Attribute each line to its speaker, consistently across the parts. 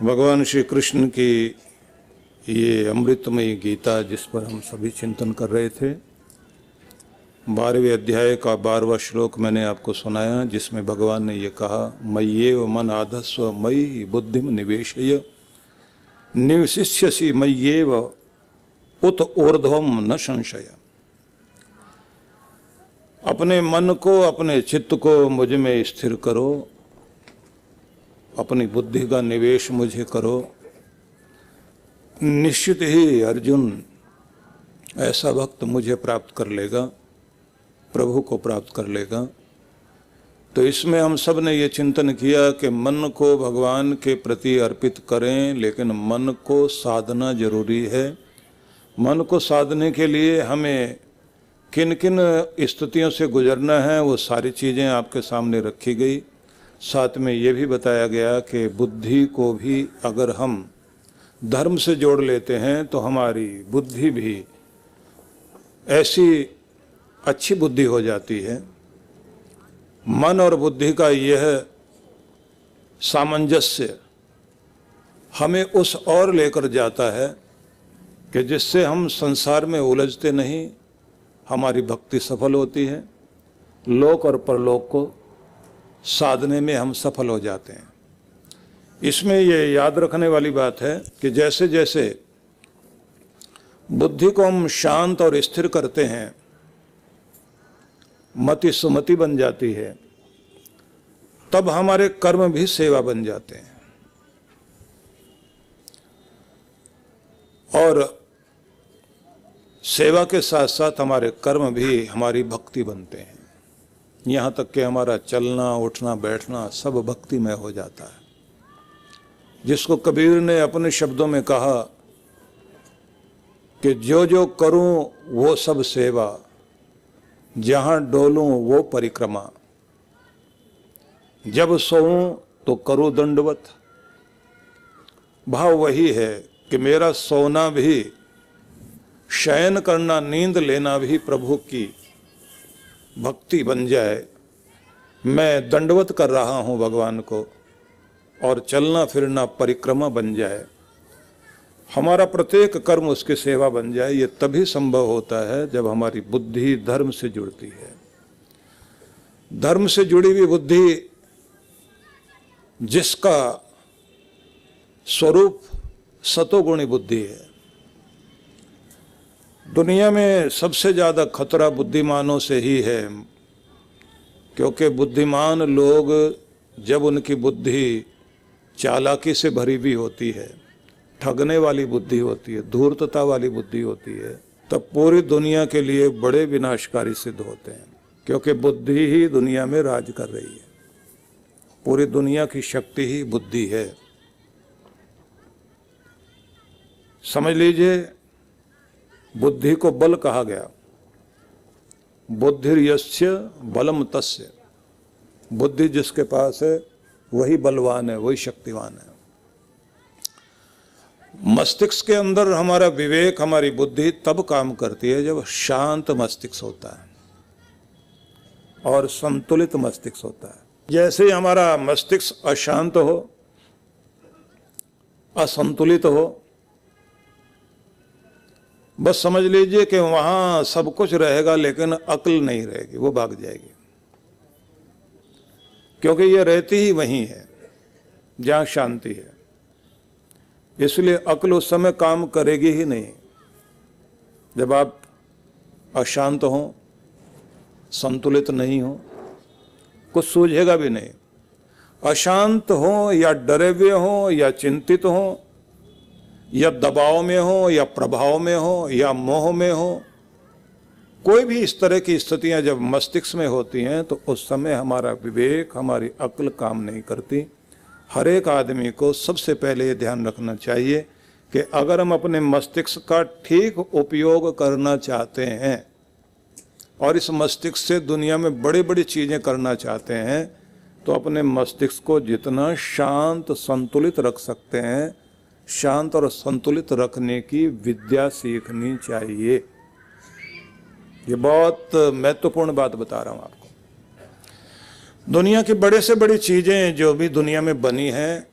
Speaker 1: भगवान श्री कृष्ण की ये अमृतमयी गीता जिस पर हम सभी चिंतन कर रहे थे, 12वें अध्याय का 12वां श्लोक मैंने आपको सुनाया, जिसमें भगवान ने ये कहा, मय्येव मन आधस्व मयि बुद्धिम निवेशय निवशिष्यसि मय्येव उत ऊर्ध्वम न संशय। अपने मन को, अपने चित्त को मुझ में स्थिर करो, अपनी बुद्धि का निवेश मुझे करो। निश्चित ही अर्जुन ऐसा भक्त मुझे प्राप्त कर लेगा, प्रभु को प्राप्त कर लेगा। तो इसमें हम सब ने ये चिंतन किया कि मन को भगवान के प्रति अर्पित करें, लेकिन मन को साधना जरूरी है। मन को साधने के लिए हमें किन किन स्थितियों से गुजरना है, वो सारी चीज़ें आपके सामने रखी गई। साथ में ये भी बताया गया कि बुद्धि को भी अगर हम धर्म से जोड़ लेते हैं तो हमारी बुद्धि भी ऐसी अच्छी बुद्धि हो जाती है। मन और बुद्धि का यह सामंजस्य हमें उस ओर लेकर जाता है कि जिससे हम संसार में उलझते नहीं, हमारी भक्ति सफल होती है, लोक और परलोक को साधने में हम सफल हो जाते हैं। इसमें ये याद रखने वाली बात है कि जैसे जैसे बुद्धि को हम शांत और स्थिर करते हैं, मति सुमति बन जाती है, तब हमारे कर्म भी सेवा बन जाते हैं और सेवा के साथ साथ हमारे कर्म भी हमारी भक्ति बनते हैं। यहाँ तक कि हमारा चलना उठना बैठना सब भक्तिमय हो जाता है। जिसको कबीर ने अपने शब्दों में कहा कि जो जो करूं वो सब सेवा, जहाँ डोलूं वो परिक्रमा, जब सोऊं तो करूं दंडवत। भाव वही है कि मेरा सोना भी, शयन करना, नींद लेना भी प्रभु की भक्ति बन जाए। मैं दंडवत कर रहा हूं भगवान को और चलना फिरना परिक्रमा बन जाए। हमारा प्रत्येक कर्म उसकी सेवा बन जाए। ये तभी संभव होता है जब हमारी बुद्धि धर्म से जुड़ती है। धर्म से जुड़ी हुई बुद्धि जिसका स्वरूप सतोगुणी बुद्धि है। दुनिया में सबसे ज्यादा खतरा बुद्धिमानों से ही है, क्योंकि बुद्धिमान लोग जब उनकी बुद्धि चालाकी से भरी हुई होती है, ठगने वाली बुद्धि होती है, धूर्तता वाली बुद्धि होती है, तब पूरी दुनिया के लिए बड़े विनाशकारी सिद्ध होते हैं। क्योंकि बुद्धि ही दुनिया में राज कर रही है। पूरी दुनिया की शक्ति ही बुद्धि है। समझ लीजिए, बुद्धि को बल कहा गया। बुद्धिर्यस्य बलम तस्य। बुद्धि जिसके पास है वही बलवान है, वही शक्तिवान है। मस्तिष्क के अंदर हमारा विवेक, हमारी बुद्धि तब काम करती है जब शांत मस्तिष्क होता है और संतुलित मस्तिष्क होता है। जैसे ही हमारा मस्तिष्क अशांत हो, असंतुलित हो, बस समझ लीजिए कि वहां सब कुछ रहेगा लेकिन अक्ल नहीं रहेगी, वो भाग जाएगी। क्योंकि ये रहती ही वहीं है जहां शांति है। इसलिए अक्ल उस समय काम करेगी ही नहीं। जब आप अशांत हो, संतुलित नहीं हो, कुछ सूझेगा भी नहीं। अशांत हो या डरे हुए हो या चिंतित हो या दबाव में हो या प्रभाव में हो या मोह में हो, कोई भी इस तरह की स्थितियां जब मस्तिष्क में होती हैं तो उस समय हमारा विवेक, हमारी अक्ल काम नहीं करती। हर एक आदमी को सबसे पहले ये ध्यान रखना चाहिए कि अगर हम अपने मस्तिष्क का ठीक उपयोग करना चाहते हैं और इस मस्तिष्क से दुनिया में बड़ी बड़ी चीज़ें करना चाहते हैं, तो अपने मस्तिष्क को जितना शांत संतुलित रख सकते हैं, शांत और संतुलित रखने की विद्या सीखनी चाहिए। ये बहुत महत्वपूर्ण बात बता रहा हूं आपको। दुनिया की बड़े से बड़ी चीजें जो भी दुनिया में बनी हैं,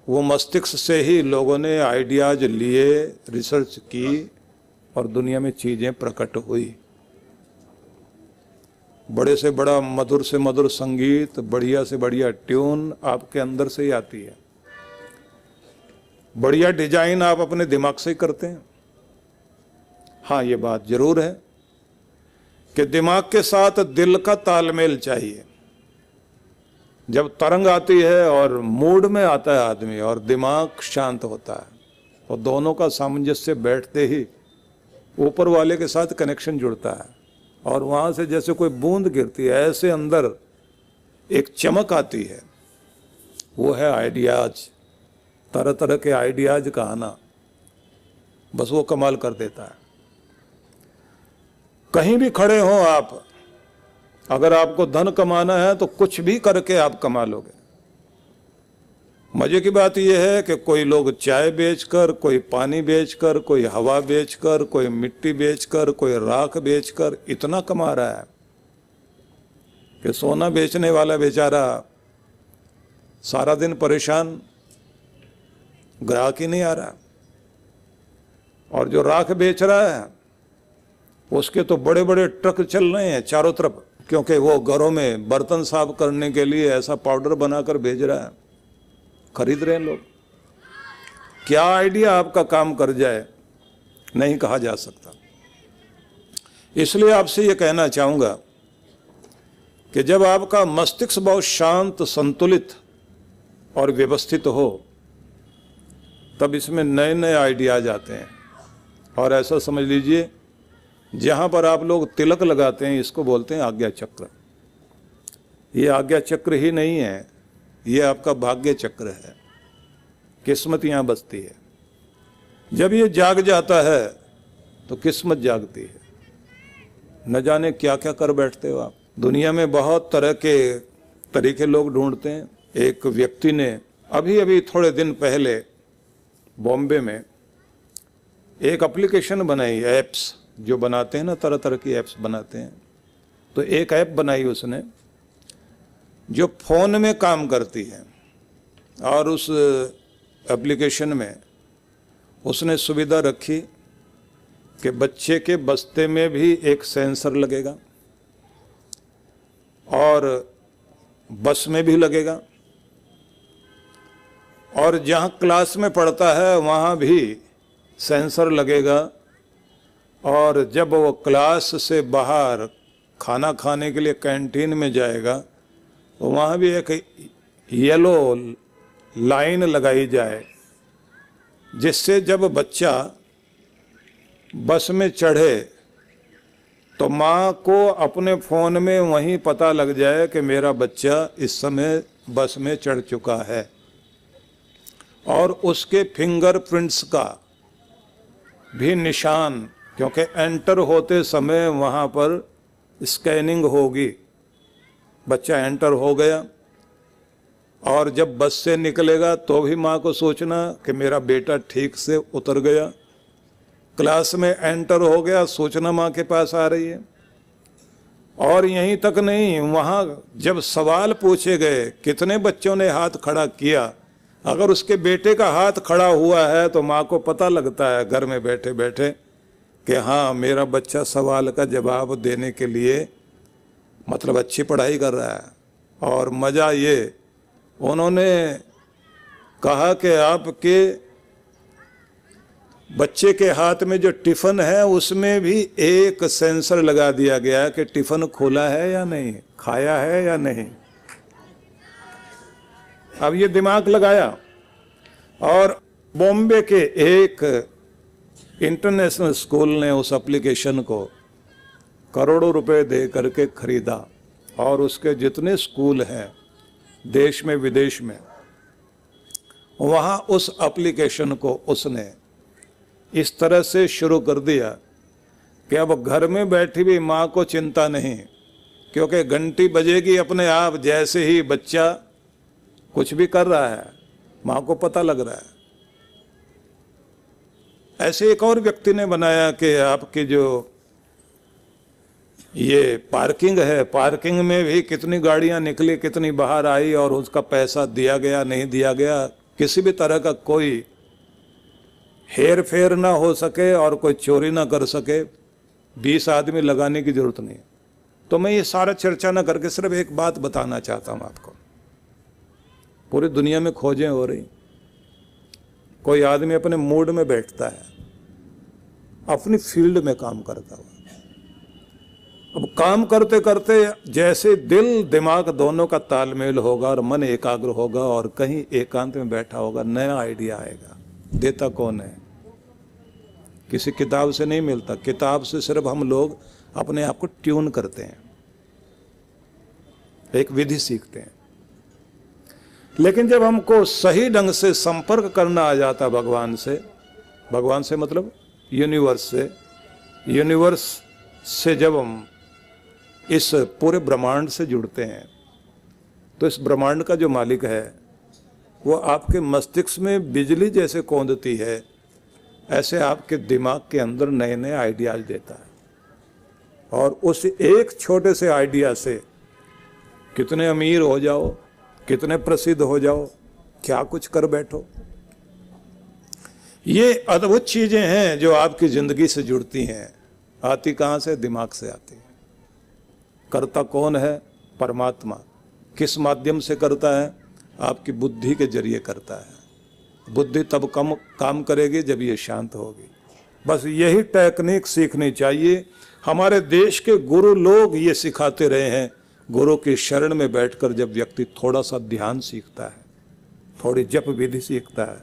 Speaker 1: वो मस्तिष्क से ही लोगों ने आइडियाज लिए, रिसर्च की और दुनिया में चीजें प्रकट हुई। बड़े से बड़ा, मधुर से मधुर संगीत, बढ़िया से बढ़िया ट्यून आपके अंदर से ही आती है। बढ़िया डिजाइन आप अपने दिमाग से ही करते हैं। हाँ, ये बात जरूर है कि दिमाग के साथ दिल का तालमेल चाहिए। जब तरंग आती है और मूड में आता है आदमी और दिमाग शांत होता है, तो दोनों का सामंजस्य बैठते ही ऊपर वाले के साथ कनेक्शन जुड़ता है और वहां से जैसे कोई बूंद गिरती है, ऐसे अंदर एक चमक आती है। वो है आइडियाज, तरह तरह के आइडियाज का आना, बस वो कमाल कर देता है। कहीं भी खड़े हो आप, अगर आपको धन कमाना है तो कुछ भी करके आप कमा लोगे। मजे की बात यह है कि कोई लोग चाय बेचकर, कोई पानी बेचकर, कोई हवा बेचकर, कोई मिट्टी बेचकर, कोई राख बेचकर इतना कमा रहा है कि सोना बेचने वाला बेचारा सारा दिन परेशान, ग्राहक ही नहीं आ रहा। और जो राख बेच रहा है उसके तो बड़े बड़े ट्रक चल रहे हैं चारों तरफ, क्योंकि वो घरों में बर्तन साफ करने के लिए ऐसा पाउडर बनाकर भेज रहा है, खरीद रहे हैं लोग। क्या आइडिया आपका काम कर जाए नहीं कहा जा सकता। इसलिए आपसे ये कहना चाहूंगा कि जब आपका मस्तिष्क बहुत शांत, संतुलित और व्यवस्थित हो, तब इसमें नए नए आइडियाज आते हैं। और ऐसा समझ लीजिए, जहां पर आप लोग तिलक लगाते हैं, इसको बोलते हैं आज्ञा चक्र। ये आज्ञा चक्र ही नहीं है, ये आपका भाग्य चक्र है। किस्मत यहां बसती है। जब ये जाग जाता है तो किस्मत जागती है। न जाने क्या क्या कर बैठते हो आप। दुनिया में बहुत तरह के तरीके लोग ढूंढते हैं। एक व्यक्ति ने अभी थोड़े दिन पहले बॉम्बे में एक एप्लीकेशन बनाई, एप्स जो बनाते हैं ना, तरह तरह की एप्स बनाते हैं। तो एक ऐप बनाई उसने जो फोन में काम करती है, और उस एप्लीकेशन में उसने सुविधा रखी कि बच्चे के बस्ते में भी एक सेंसर लगेगा और बस में भी लगेगा, और जहाँ क्लास में पढ़ता है वहाँ भी सेंसर लगेगा, और जब वो क्लास से बाहर खाना खाने के लिए कैंटीन में जाएगा तो वहाँ भी एक येलो लाइन लगाई जाए, जिससे जब बच्चा बस में चढ़े तो माँ को अपने फ़ोन में वहीं पता लग जाए कि मेरा बच्चा इस समय बस में चढ़ चुका है, और उसके फिंगरप्रिंट्स का भी निशान, क्योंकि एंटर होते समय वहाँ पर स्कैनिंग होगी। बच्चा एंटर हो गया और जब बस से निकलेगा तो भी माँ को सोचना कि मेरा बेटा ठीक से उतर गया। क्लास में एंटर हो गया, सोचना माँ के पास आ रही है। और यहीं तक नहीं, वहाँ जब सवाल पूछे गए कितने बच्चों ने हाथ खड़ा किया, अगर उसके बेटे का हाथ खड़ा हुआ है तो माँ को पता लगता है घर में बैठे बैठे कि हाँ, मेरा बच्चा सवाल का जवाब देने के लिए मतलब अच्छी पढ़ाई कर रहा है। और मज़ा ये, उन्होंने कहा कि आपके बच्चे के हाथ में जो टिफ़िन है उसमें भी एक सेंसर लगा दिया गया है कि टिफ़िन खोला है या नहीं, खाया है या नहीं। अब ये दिमाग लगाया और बॉम्बे के एक इंटरनेशनल स्कूल ने उस एप्लीकेशन को करोड़ों रुपए दे करके खरीदा, और उसके जितने स्कूल हैं देश में विदेश में, वहाँ उस एप्लीकेशन को उसने इस तरह से शुरू कर दिया कि अब घर में बैठी भी माँ को चिंता नहीं, क्योंकि घंटी बजेगी अपने आप, जैसे ही बच्चा कुछ भी कर रहा है माँ को पता लग रहा है। ऐसे एक और व्यक्ति ने बनाया कि आपकी जो ये पार्किंग है, पार्किंग में भी कितनी गाड़ियां निकली, कितनी बाहर आई, और उसका पैसा दिया गया नहीं दिया गया, किसी भी तरह का कोई हेर फेर ना हो सके और कोई चोरी ना कर सके, 20 आदमी लगाने की जरूरत नहीं है। तो मैं ये सारा चर्चा ना करके सिर्फ एक बात बताना चाहता हूं आपको। पूरी दुनिया में खोजें हो रही, कोई आदमी अपने मूड में बैठता है, अपनी फील्ड में काम करता हुआ, अब काम करते करते जैसे दिल दिमाग दोनों का तालमेल होगा और मन एकाग्र होगा और कहीं एकांत में बैठा होगा, नया आइडिया आएगा। देता कौन है? किसी किताब से नहीं मिलता। किताब से सिर्फ हम लोग अपने आप को ट्यून करते हैं, एक विधि सीखते हैं। लेकिन जब हमको सही ढंग से संपर्क करना आ जाता भगवान से मतलब यूनिवर्स से जब हम इस पूरे ब्रह्मांड से जुड़ते हैं, तो इस ब्रह्मांड का जो मालिक है वो आपके मस्तिष्क में बिजली जैसे कौंधती है, ऐसे आपके दिमाग के अंदर नए नए आइडियाज देता है। और उस एक छोटे से आइडिया से कितने अमीर हो जाओ, कितने प्रसिद्ध हो जाओ, क्या कुछ कर बैठो। ये अद्भुत चीजें हैं जो आपकी जिंदगी से जुड़ती हैं। आती कहां से? दिमाग से आती है। करता कौन है? परमात्मा। किस माध्यम से करता है? आपकी बुद्धि के जरिए करता है। बुद्धि तब कम काम करेगी जब ये शांत होगी। बस यही टेक्निक सीखनी चाहिए। हमारे देश के गुरु लोग ये सिखाते रहे हैं। गुरु की शरण में बैठकर जब व्यक्ति थोड़ा सा ध्यान सीखता है, थोड़ी जप विधि सीखता है,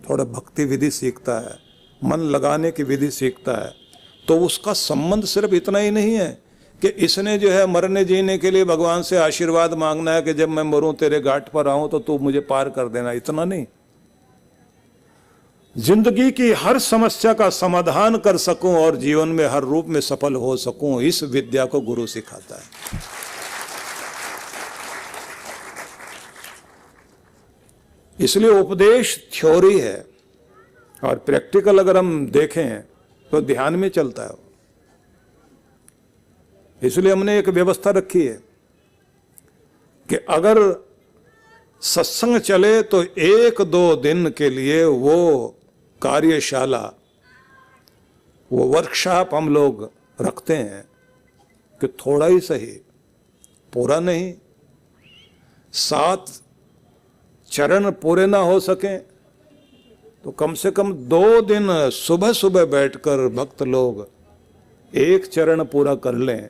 Speaker 1: थोड़ा भक्ति विधि सीखता है, मन लगाने की विधि सीखता है, तो उसका संबंध सिर्फ इतना ही नहीं है कि इसने जो है मरने जीने के लिए भगवान से आशीर्वाद मांगना है कि जब मैं मरूं तेरे घाट पर आऊं तो तू मुझे पार कर देना, इतना नहीं। जिंदगी की हर समस्या का समाधान कर सकूं और जीवन में हर रूप में सफल हो सकूं, इस विद्या को गुरु सिखाता है। इसलिए उपदेश थ्योरी है और प्रैक्टिकल अगर हम देखें तो ध्यान में चलता है। इसलिए हमने एक व्यवस्था रखी है कि अगर सत्संग चले तो 1-2 दिन के लिए वो कार्यशाला, वो वर्कशॉप हम लोग रखते हैं कि थोड़ा ही सही, पूरा नहीं, 7 चरण पूरे ना हो सके तो कम से कम 2 दिन सुबह सुबह बैठकर भक्त लोग एक चरण पूरा कर लें।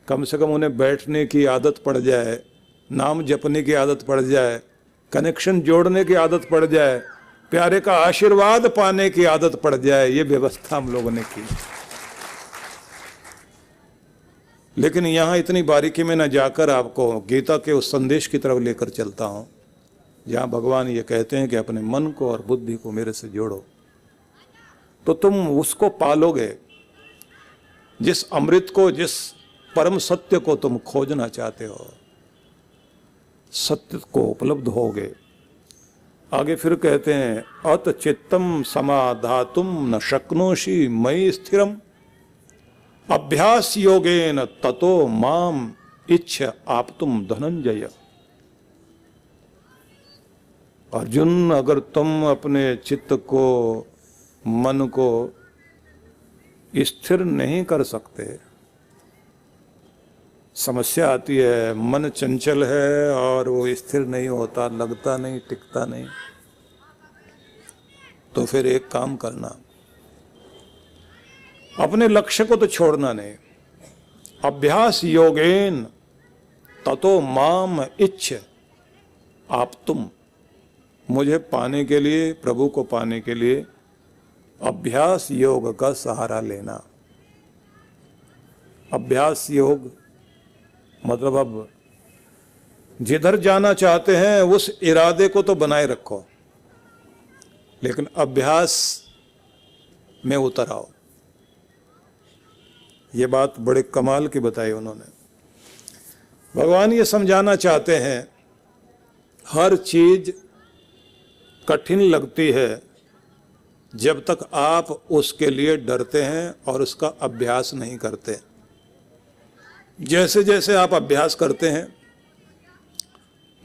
Speaker 1: कम से कम उन्हें बैठने की आदत पड़ जाए, नाम जपने की आदत पड़ जाए, कनेक्शन जोड़ने की आदत पड़ जाए, प्यारे का आशीर्वाद पाने की आदत पड़ जाए। ये व्यवस्था हम लोगों ने की। लेकिन यहां इतनी बारीकी में न जाकर आपको गीता के उस संदेश की तरफ लेकर चलता हूं जहां भगवान ये कहते हैं कि अपने मन को और बुद्धि को मेरे से जोड़ो तो तुम उसको पालोगे, जिस अमृत को, जिस परम सत्य को तुम खोजना चाहते हो, सत्य को उपलब्ध होगे। आगे फिर कहते हैं अत चित्तम समाधातुम न शक्नोषि मयि स्थिरम अभ्यास योगेन ततो माम इच्छ आप्तुम धनंजय। अर्जुन, अगर तुम अपने चित्त को, मन को स्थिर नहीं कर सकते, समस्या आती है, मन चंचल है और वो स्थिर नहीं होता, लगता नहीं, टिकता नहीं, तो फिर एक काम करना, अपने लक्ष्य को तो छोड़ना नहीं। अभ्यास योगेन ततो माम इच्छ आप्तुम। मुझे पाने के लिए, प्रभु को पाने के लिए अभ्यास योग का सहारा लेना। अभ्यास योग मतलब अब जिधर जाना चाहते हैं उस इरादे को तो बनाए रखो, लेकिन अभ्यास में उतर आओ। ये बात बड़े कमाल की बताई उन्होंने। भगवान ये समझाना चाहते हैं हर चीज कठिन लगती है जब तक आप उसके लिए डरते हैं और उसका अभ्यास नहीं करते। जैसे जैसे आप अभ्यास करते हैं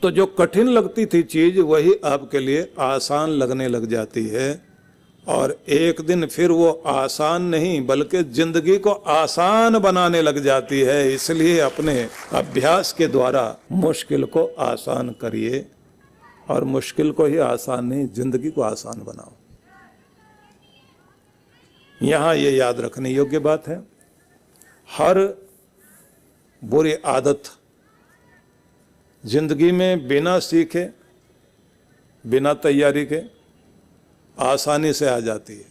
Speaker 1: तो जो कठिन लगती थी चीज वही आपके लिए आसान लगने लग जाती है, और एक दिन फिर वो आसान नहीं बल्कि जिंदगी को आसान बनाने लग जाती है। इसलिए अपने अभ्यास के द्वारा मुश्किल को आसान करिए, और मुश्किल को ही आसान नहीं, जिंदगी को आसान बनाओ। यहां ये याद रखने योग्य बात है, हर बुरी आदत जिंदगी में बिना सीखे, बिना तैयारी के आसानी से आ जाती है।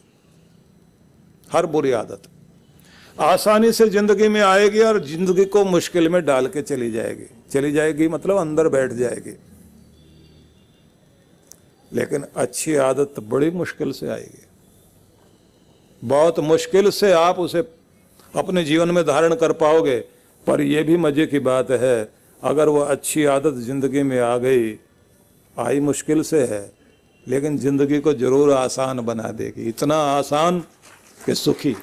Speaker 1: हर बुरी आदत आसानी से जिंदगी में आएगी और जिंदगी को मुश्किल में डाल के चली जाएगी। चली जाएगी मतलब अंदर बैठ जाएगी। लेकिन अच्छी आदत बड़ी मुश्किल से आएगी, बहुत मुश्किल से आप उसे अपने जीवन में धारण कर पाओगे। पर यह भी मजे की बात है, अगर वो अच्छी आदत जिंदगी में आ गई, आई मुश्किल से है लेकिन जिंदगी को जरूर आसान बना देगी, इतना आसान कि सुखी।